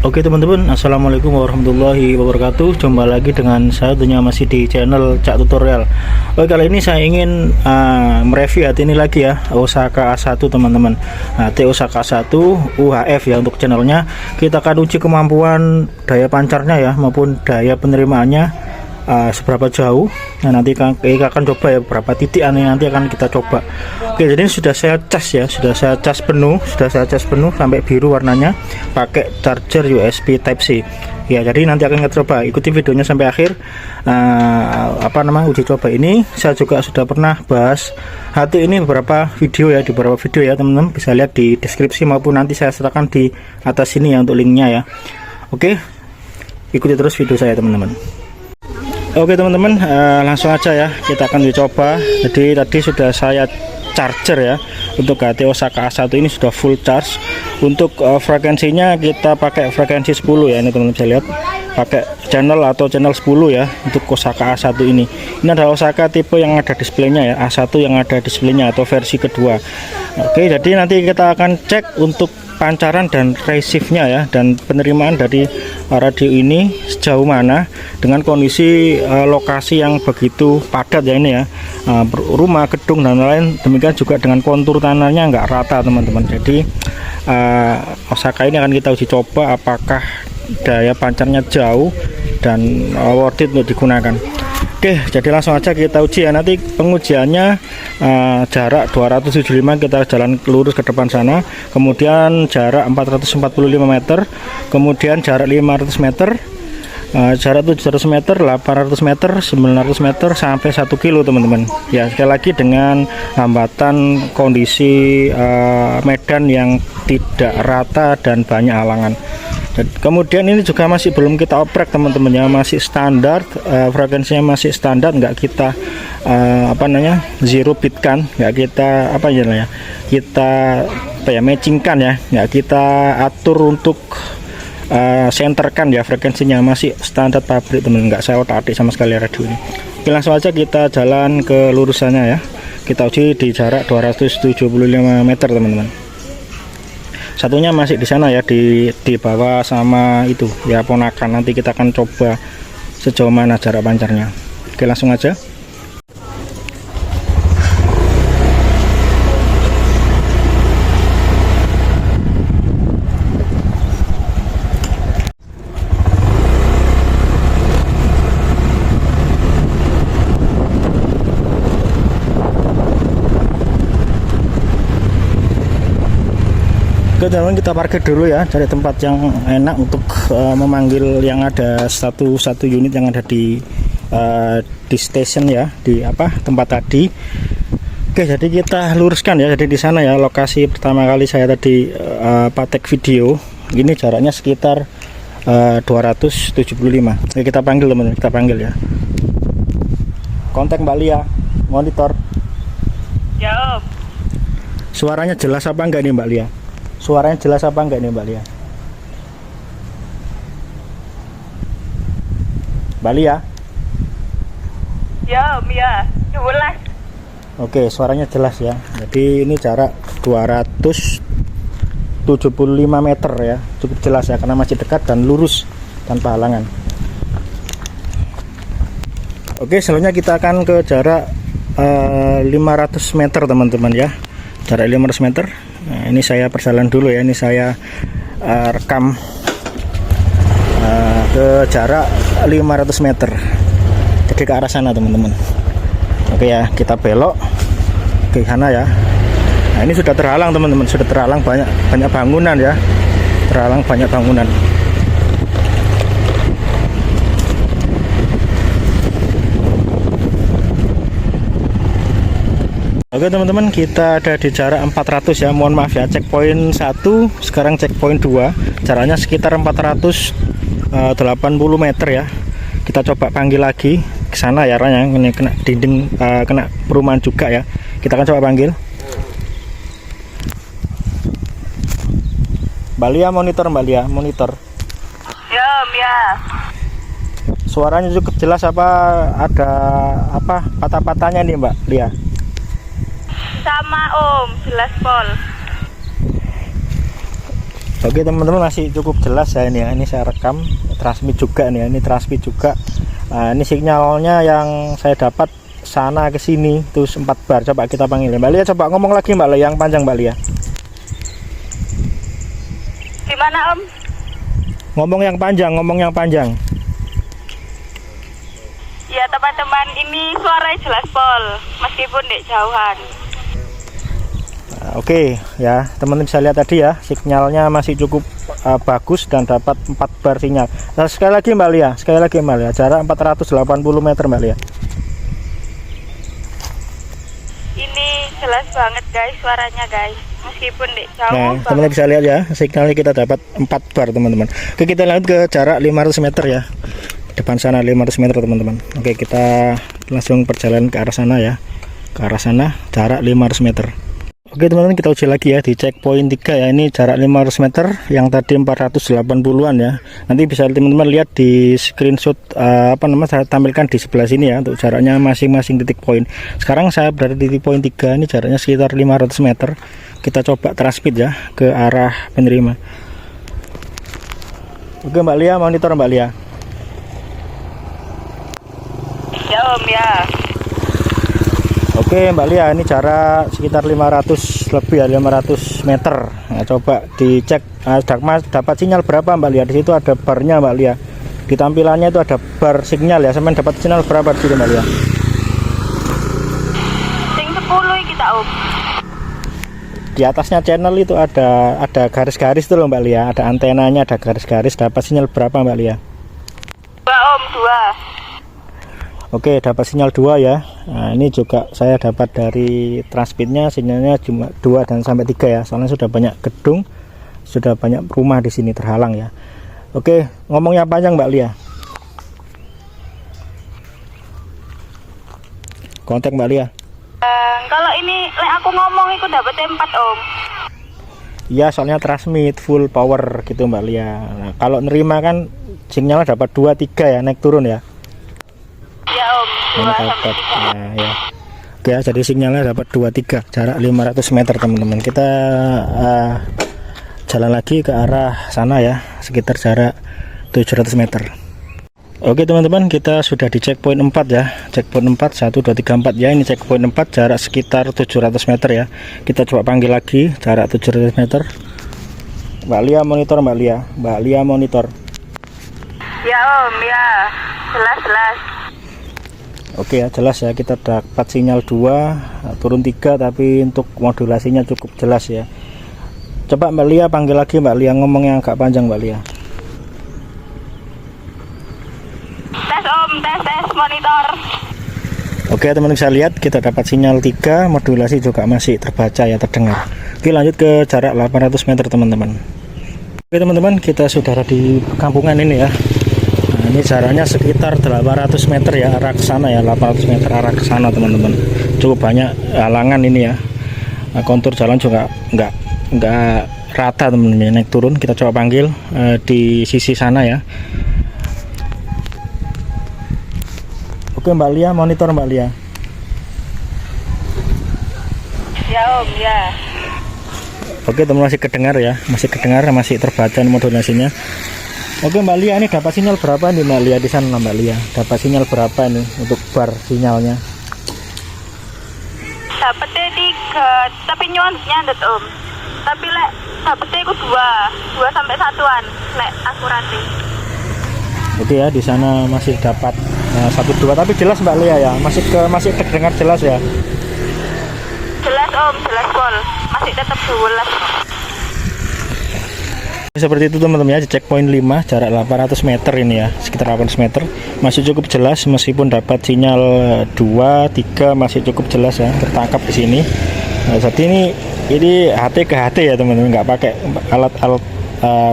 Oke teman-teman, assalamualaikum warahmatullahi wabarakatuh. Jumpa lagi dengan saya, tentunya masih di channel Cak Tutorial. Oke, kali ini saya ingin mereview hati ini lagi ya, Osaka A1 teman-teman. T Osaka A1 UHF ya untuk channelnya. Kita akan uji kemampuan daya pancarnya ya, maupun daya penerimaannya seberapa jauh. Nah, nanti kita akan coba ya beberapa titik nanti akan kita coba. Oke, jadi ini sudah saya cas ya, sudah saya cas penuh sampai biru warnanya, pakai charger USB Type C ya. Jadi nanti akan kita coba, ikuti videonya sampai akhir. Uji coba ini saya juga sudah pernah bahas hati ini beberapa video ya, di beberapa video ya teman-teman, bisa lihat di deskripsi maupun nanti saya sertakan di atas sini ya untuk linknya ya. Oke, ikuti terus video saya teman-teman. Oke teman-teman, langsung aja ya, kita akan dicoba. Jadi tadi sudah saya charger ya, untuk HT Osaka A1 ini sudah full charge. Untuk frekuensinya kita pakai frekuensi 10 ya, ini teman-teman bisa lihat, pakai channel 10 ya untuk Osaka A1 ini. Ini adalah Osaka tipe yang ada displaynya ya, A1 yang ada displaynya atau versi kedua. Oke, jadi nanti kita akan cek untuk pancaran dan resifnya ya, dan penerimaan dari radio ini sejauh mana dengan kondisi lokasi yang begitu padat ya ini ya, rumah, gedung dan lain. Demikian juga dengan kontur tanahnya nggak rata teman-teman. Jadi Osaka ini akan kita uji coba apakah daya pancarnya jauh dan worth it untuk digunakan. Oke, jadi langsung aja kita uji ya. Nanti pengujiannya jarak 275, kita jalan lurus ke depan sana, kemudian jarak 445 meter, kemudian jarak 500 meter, jarak 700 meter, 800 meter, 900 meter, sampai 1 kilo teman-teman ya. Sekali lagi dengan hambatan kondisi medan yang tidak rata dan banyak halangan. Kemudian ini juga masih belum kita oprek teman-teman ya, masih standar, frekuensinya masih standar, nggak kita zero bit kan, nggak kita kita matchingkan ya, nggak kita atur untuk senterkan ya, frekuensinya masih standar pabrik teman, nggak saya otak-atik sama sekali radio ini. Oke, langsung aja kita jalan ke lurusannya ya, kita uji di jarak 275 meter teman-teman. Satunya masih di sana ya, di bawah sama itu ya ponakan. Nanti kita akan coba sejauh mana jarak pancarnya. Oke, langsung aja. Oke teman-teman, kita parkir dulu ya, cari tempat yang enak untuk memanggil yang ada satu unit yang ada di station ya, di tempat tadi. Oke, jadi kita luruskan ya, jadi di sana ya lokasi pertama kali saya tadi patek video. Ini jaraknya sekitar 275. Oke, kita panggil teman-teman, kita panggil ya. Kontak Mbak Lia, monitor. Jawab. Suaranya jelas apa enggak nih Mbak Lia? Suaranya jelas apa enggak nih Mbak Lia? Mbak Lia? Ya, 12. Oke, suaranya jelas ya. Jadi ini jarak 275 meter ya, cukup jelas ya, karena masih dekat dan lurus tanpa halangan. Oke, selanjutnya kita akan ke jarak 500 meter teman-teman ya, jarak 500 meter. Nah, ini saya perjalanan dulu ya, ini saya rekam ke jarak 500 meter, jadi ke arah sana teman-teman. Oke ya, kita belok ke sana ya. Nah, ini sudah terhalang teman-teman, sudah terhalang banyak bangunan ya, terhalang banyak bangunan. Oke teman-teman, kita ada di jarak 400 ya, mohon maaf ya, checkpoint 1 sekarang checkpoint 2, jaraknya sekitar 480 meter ya. Kita coba panggil lagi ke sana ya, arahnya ini kena dinding, kena perumahan juga ya. Kita akan coba panggil Mbak Lia, monitor. Ya. Suaranya cukup jelas apa ada patah-patahnya nih Mbak Lia? Sama Om, jelas Pol. Oke teman-teman, masih cukup jelas ya ini ya. Ini saya rekam transmit juga nih ya. Ini transmit juga. Nah, ini sinyalnya yang saya dapat sana ke sini tuh 4 bar. Coba kita panggil Mbak Lia, coba ngomong lagi Mbak Lia yang panjang Mbak Lia. Gimana Om? Ngomong yang panjang, ngomong yang panjang. Ya teman-teman, ini suaranya jelas pol meskipun di jauhan. Nah, oke ya teman-teman bisa lihat tadi ya, sinyalnya masih cukup bagus dan dapat 4 bar sinyal. Nah, sekali lagi Mbak Lia, jarak 480 meter Mbak Lia. Ini jelas banget guys suaranya guys, meskipun di jauh. Nah teman-teman bisa lihat ya, sinyalnya kita dapat 4 bar teman-teman. Oke, kita lanjut ke jarak 500 meter ya, depan sana 500 meter teman-teman. Oke, kita langsung perjalanan ke arah sana ya, ke arah sana jarak 500 meter. Oke teman-teman, kita uji lagi ya di checkpoint 3 ya. Ini jarak 500 meter, yang tadi 480-an ya. Nanti bisa teman-teman lihat di screenshot saya tampilkan di sebelah sini ya, untuk jaraknya masing-masing titik poin. Sekarang saya berada di titik poin 3, ini jaraknya sekitar 500 meter. Kita coba transmit ya ke arah penerima. Oke Mbak Lia, monitor Mbak Lia. Ya Om ya. Oke Mbak Lia, ini jarak sekitar 500 lebih ya, 500 meter. Nah, coba dicek dapat sinyal berapa Mbak Lia. Di situ ada barnya Mbak Lia. Di tampilannya itu ada bar sinyal ya. Sampai dapat sinyal berapa di situ Mbak Lia? Sing 10 kita Om. Di atasnya channel itu ada garis-garis tuh loh Mbak Lia. Ada antenanya, ada garis-garis. Dapat sinyal berapa Mbak Lia? 2 Om, 2. Oke, dapat sinyal 2 ya. Nah, ini juga saya dapat dari transmitnya, sinyalnya cuma 2 dan sampai 3 ya. Soalnya sudah banyak gedung, sudah banyak rumah di sini terhalang ya. Oke, ngomongnya panjang Mbak Lia. Kontak Mbak Lia. Kalau ini aku ngomong itu dapat 4 Om. Iya, soalnya transmit full power gitu Mbak Lia. Nah, kalau nerima kan sinyalnya dapat 2 3 ya, naik turun ya. Ya Om, 2 sampai 3. Nah, ya. Oke, jadi sinyalnya dapat 2 3, jarak 500 meter teman-teman. Kita jalan lagi ke arah sana ya, sekitar jarak 700 meter. Oke teman-teman, kita sudah di checkpoint 4 ya. Checkpoint 4 1 2 3 4 ya. Ini checkpoint 4 jarak sekitar 700 meter ya. Kita coba panggil lagi jarak 700 meter. Mbak Lia monitor, Mbak Lia monitor. Ya Om ya, jelas. Oke ya, jelas ya, kita dapat sinyal 2 turun 3, tapi untuk modulasinya cukup jelas ya. Coba Mbak Lia panggil lagi Mbak Lia, ngomong yang agak panjang Mbak Lia. Tes Om, tes monitor. Oke teman-teman bisa lihat kita dapat sinyal 3, modulasi juga masih terbaca ya, terdengar. Oke, lanjut ke jarak 800 meter teman-teman. Oke teman-teman, kita sudah ada di kampungan ini ya. Nah, ini jaraknya sekitar 800 meter ya, arah ke sana ya, 800 meter arah ke sana teman-teman. Cukup banyak halangan ini ya. Nah, kontur jalan juga nggak rata teman-teman, naik turun. Kita coba panggil di sisi sana ya. Oke Mbak Lia, monitor Mbak Lia. Ya Om ya. Oke teman, masih kedengar ya, masih terbaca modulasinya. Oke Mbak Lia, ini dapat sinyal berapa nih Mbak Lia di sana Mbak Lia? Dapat sinyal berapa nih untuk bar sinyalnya? Dapetnya 3, tapi nyandet Om. Tapi lek dapetnya itu 2 sampai 1-an lek akurasi. Oke ya, di sana masih dapat 1 2, tapi jelas Mbak Lia ya, masih terdengar jelas ya. Jelas Om, jelas pol. Masih tetap 12. Seperti itu teman-teman ya, di checkpoint 5 jarak 800 meter ini ya, sekitar 800 meter masih cukup jelas, meskipun dapat sinyal 2 3 masih cukup jelas ya, tertangkap di sini. Nah, jadi ini HT ke HT ya teman-teman, nggak pakai alat-alat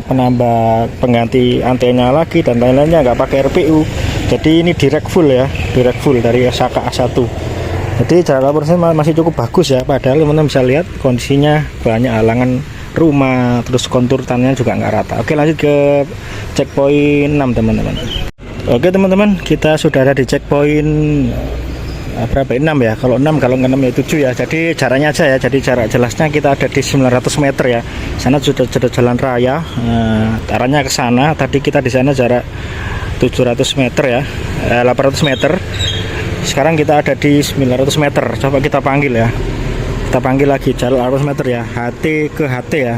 penambah pengganti antena lagi dan lain-lainnya, nggak pakai RPU. Jadi ini direct full ya, direct full dari Saka A1. Jadi jarak 800 masih cukup bagus ya, padahal teman-teman bisa lihat kondisinya banyak halangan rumah, terus kontur tanahnya juga nggak rata. Oke, lanjut ke checkpoint 6 teman-teman. Oke teman-teman, kita sudah ada di checkpoint berapa 6 ya, kalau 6 kalau 6 ya 7 ya. Jadi jaraknya aja ya, jadi jarak jelasnya kita ada di 900 meter ya. Sana sudah jalan raya, arahnya ke sana. Tadi kita di sana jarak 700 meter ya, 800 meter. Sekarang kita ada di 900 meter. Coba kita panggil ya, kita panggil lagi jarak 800 meter ya, HT ke HT ya.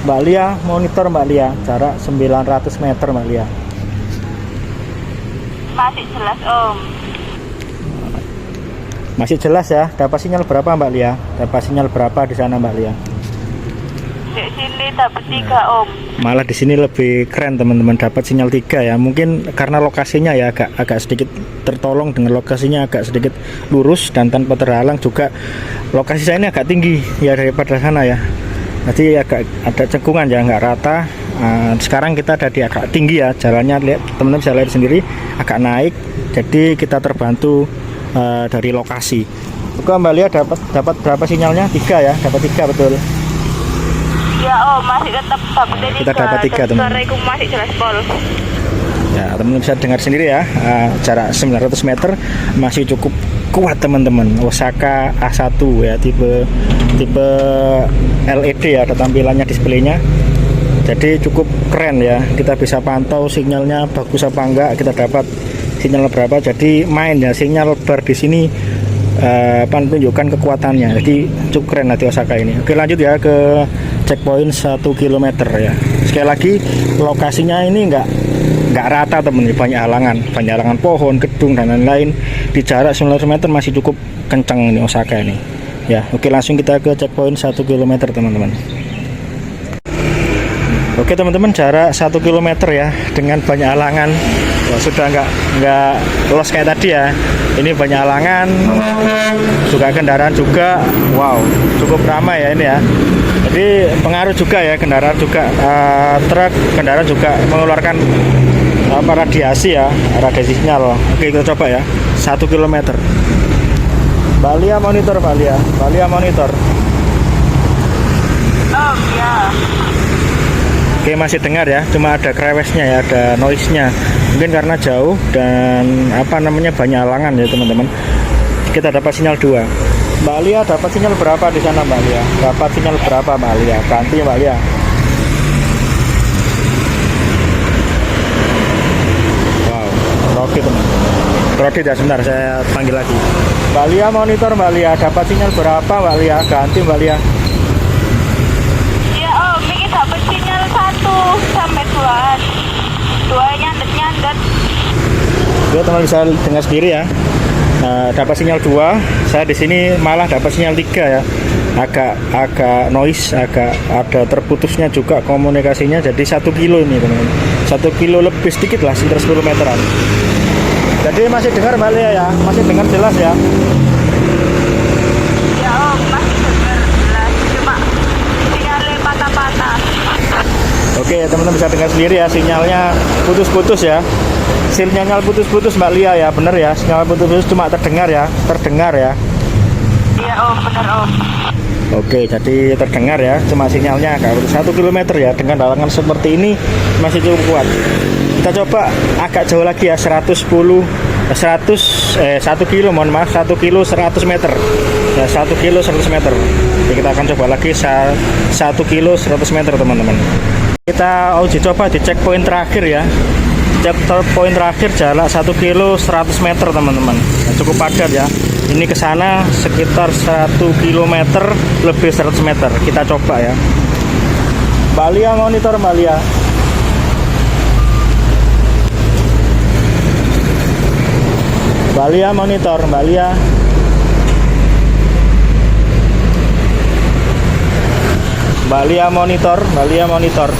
Mbak Lia, monitor Mbak Lia, jarak 900 meter Mbak Lia. Masih jelas Om. Masih jelas ya. Dapat sinyal berapa Mbak Lia? Dapat sinyal berapa di sana Mbak Lia? Di sini dapat 3 Om. Malah di sini lebih keren teman-teman, dapat sinyal 3 ya. Mungkin karena lokasinya ya agak sedikit tertolong dengan lokasinya agak sedikit lurus dan tanpa terhalang, juga lokasi saya ini agak tinggi ya daripada sana ya. Jadi agak ada cekungan ya, nggak rata. Sekarang kita ada di agak tinggi ya, jalannya lihat teman-teman bisa lihat sendiri agak naik. Jadi kita terbantu dari lokasi. Oke Mbak Lia, dapat berapa sinyalnya? 3 ya, dapat 3 betul. Ya Om, masih tetap dapat 3. Kita dapat 3 teman. Suaranya masih jelas pol. Ya teman-teman bisa dengar sendiri ya, jarak 900 meter masih cukup kuat teman-teman. Osaka A1 ya, tipe LED ya, ada tampilannya displaynya. Jadi cukup keren ya, kita bisa pantau sinyalnya bagus apa enggak, kita dapat sinyal berapa. Jadi main ya, sinyal bar di sini menunjukkan kekuatannya. Jadi cukup keren nanti Osaka ini. Oke lanjut ya ke checkpoint 1 km ya. Sekali lagi lokasinya ini nggak rata temen, banyak halangan pohon, gedung dan lain-lain. Di jarak 900 meter masih cukup kencang ini Osaka ini ya. Oke langsung kita ke checkpoint 1 km teman-teman. Oke teman-teman, jarak 1 km ya dengan banyak halangan. Wah, sudah nggak los kayak tadi ya. Ini banyak halangan, juga kendaraan juga. Wow, cukup ramai ya ini ya. Jadi pengaruh juga ya, kendaraan juga, truk kendaraan juga mengeluarkan radiasi ya, radiasi sinyal. Oke kita coba ya, 1 km. Mbak Lia monitor, Mbak Lia monitor. Oh ya. Oke masih dengar ya, cuma ada krewesnya ya, ada noise-nya. Mungkin karena jauh dan banyak halangan ya teman-teman. Kita dapat sinyal 2. Mbak Lia dapat sinyal berapa di sana Mbak Lia? Dapat sinyal berapa Mbak Lia? Ganti Mbak Lia. Wow, roket teman. Roket ya, sebentar saya panggil lagi. Mbak Lia monitor Mbak Lia, dapat sinyal berapa Mbak Lia? Ganti Mbak Lia. Ya Om, ini dapat sinyal 1 sampai 2 nyandet. Ya teman bisa dengar sendiri ya. Dapat sinyal 2, saya di sini malah dapat sinyal 3 ya. Agak noise, agak ada terputusnya juga komunikasinya. Jadi 1 kilo ini teman-teman. 1 kilo lebih sedikit lah, sekitar 10 meteran. Jadi masih dengar Mbak Lia ya, masih dengar jelas ya. Ya Om, masih dengar jelas, cuma sinyalnya patah-patah. Oke teman-teman bisa dengar sendiri ya, sinyalnya putus-putus ya. Sinyalnya putus-putus Mbak Lia ya, bener ya, sinyal putus-putus cuma terdengar ya. Iya Om, bener Om. Oke, jadi terdengar ya, cuma sinyalnya agak 1 km ya, dengan halangan seperti ini masih cukup kuat. Kita coba agak jauh lagi ya, 1 kilo, mohon maaf, 1 kilo 100 meter ya, 1 kilo 100 meter. Jadi kita akan coba lagi 1 kilo 100 meter teman-teman. Kita uji coba di checkpoint terakhir ya. Checkpoint terakhir jarak 1 kilo 100 meter teman-teman. Nah, cukup padat ya. Ini ke sana sekitar 1 km lebih 100 meter. Kita coba ya. Mbak Lia monitor Mbak Lia. Mbak Lia monitor Mbak Lia. Mbak Lia monitor, Mbak Lia monitor.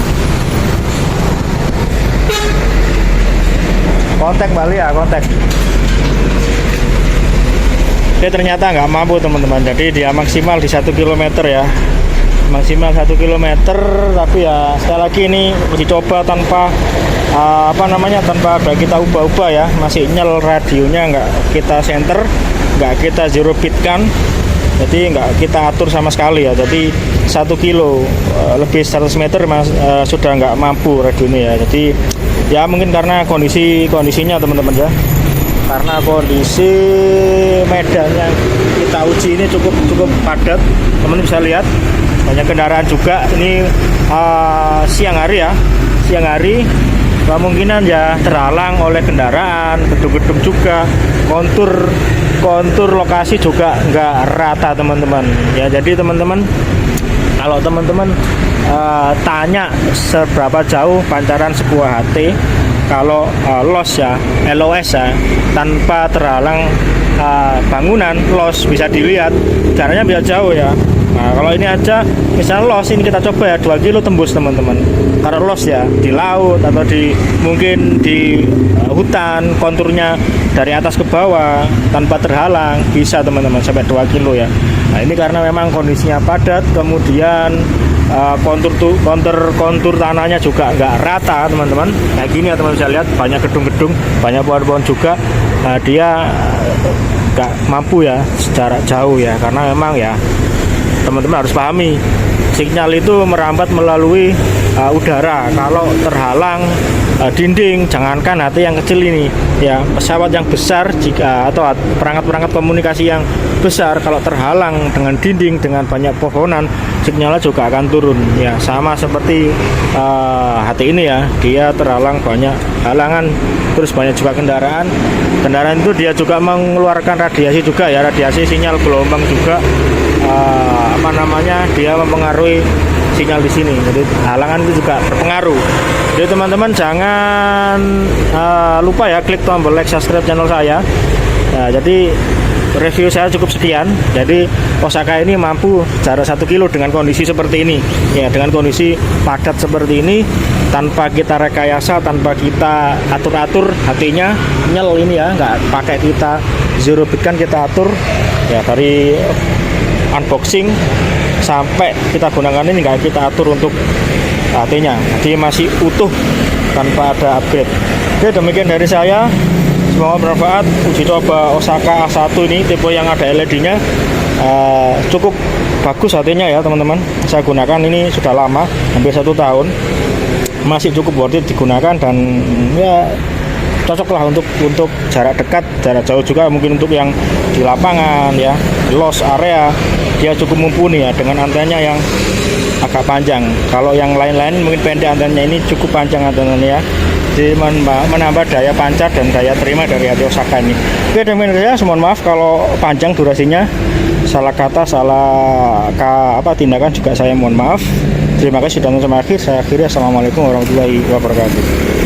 Kontak Mbak Lia, kontak. Dia ternyata nggak mampu teman-teman. Jadi dia maksimal di 1 km ya. Maksimal 1 km, tapi ya sekali lagi ini dicoba tanpa tanpa ada kita ubah-ubah ya. Masih nyel radionya, nggak kita center, nggak kita zero bit kan. Jadi nggak kita atur sama sekali ya. Jadi 1 kilo lebih 100 meter sudah nggak mampu radio ini ya. Jadi ya mungkin karena kondisinya teman-teman ya. karena kondisi medannya kita uji ini cukup padat. Teman-teman bisa lihat banyak kendaraan juga. Ini siang hari ya, siang hari kemungkinan ya terhalang oleh kendaraan, gedung-gedung juga, kontur lokasi juga nggak rata teman-teman ya. Jadi teman-teman, kalau teman-teman tanya seberapa jauh pancaran sebuah HT, kalau LOS ya, tanpa terhalang bangunan, LOS bisa dilihat jaraknya bisa jauh ya. Nah, kalau ini aja misalnya LOS ini kita coba ya 2 kilo tembus teman-teman. Kalau LOS ya di laut atau mungkin di hutan, konturnya dari atas ke bawah tanpa terhalang bisa teman-teman sampai 2 kilo ya. Nah, ini karena memang kondisinya padat, kemudian kontur tanahnya juga nggak rata teman-teman. Kayak gini ya teman-teman, bisa lihat banyak gedung-gedung, banyak pohon-pohon juga. Nah, dia nggak mampu ya secara jauh ya, karena memang ya teman-teman harus pahami sinyal itu merambat melalui udara. Kalau terhalang dinding, jangankan HT yang kecil ini ya, pesawat yang besar jika atau perangkat-perangkat komunikasi yang besar kalau terhalang dengan dinding, dengan banyak pohonan, sinyalnya juga akan turun ya. Sama seperti HT ini ya, dia terhalang banyak halangan, terus banyak juga kendaraan itu dia juga mengeluarkan radiasi juga ya, radiasi sinyal gelombang juga dia mempengaruhi sinyal di sini. Jadi halangan itu juga berpengaruh. Jadi teman-teman jangan lupa ya klik tombol like, subscribe channel saya. Nah, jadi review saya cukup sekian. Jadi Osaka ini mampu jarak 1 kilo dengan kondisi seperti ini ya, dengan kondisi padat seperti ini, tanpa kita rekayasa, tanpa kita atur-atur HT-nya nyel ini ya, nggak pakai kita zero bit, kan kita atur ya dari unboxing sampai kita gunakan ini nggak kita atur untuk HT-nya, jadi masih utuh tanpa ada upgrade. Oke, demikian dari saya, semoga bermanfaat. Uji coba Osaka A1 ini tipe yang ada LED-nya cukup bagus HT-nya ya teman-teman. Saya gunakan ini sudah lama, hampir 1 tahun, masih cukup worth it digunakan, dan ya cocok lah untuk jarak dekat, jarak jauh juga, mungkin untuk yang di lapangan ya, lost area, dia cukup mumpuni ya dengan antenanya yang agak panjang. Kalau yang lain-lain mungkin pendek antenanya, ini cukup panjang antenanya ya, jadi menambah daya pancar dan daya terima dari HT Osaka ini. Oke, demikian saya, mohon maaf kalau panjang durasinya, salah kata, tindakan juga saya mohon maaf. Terima kasih sudah nonton sampai akhir. Saya akhiri, assalamualaikum warahmatullahi wabarakatuh.